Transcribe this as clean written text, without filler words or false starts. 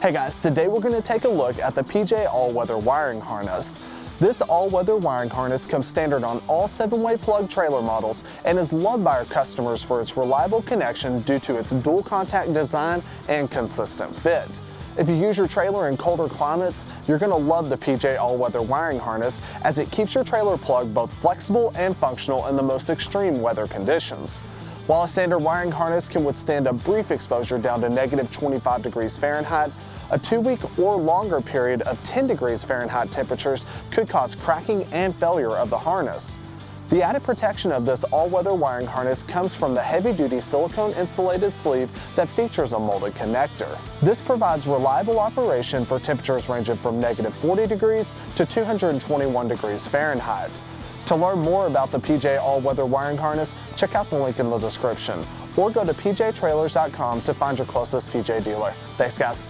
Hey guys, today we're going to take a look at the PJ all-weather wiring harness. This all-weather wiring harness comes standard on all 7-way plug trailer models and is loved by our customers for its reliable connection due to its dual contact design and consistent fit. If you use your trailer in colder climates, you're going to love the PJ all-weather wiring harness as it keeps your trailer plug both flexible and functional in the most extreme weather conditions. While a standard wiring harness can withstand a brief exposure down to -25 degrees Fahrenheit, a 2-week or longer period of 10 degrees Fahrenheit temperatures could cause cracking and failure of the harness. The added protection of this all-weather wiring harness comes from the heavy-duty silicone insulated sleeve that features a molded connector. This provides reliable operation for temperatures ranging from -40 degrees to 221 degrees Fahrenheit. To learn more about the PJ all-weather wiring harness, check out the link in the description or go to pjtrailers.com to find your closest PJ dealer. Thanks guys.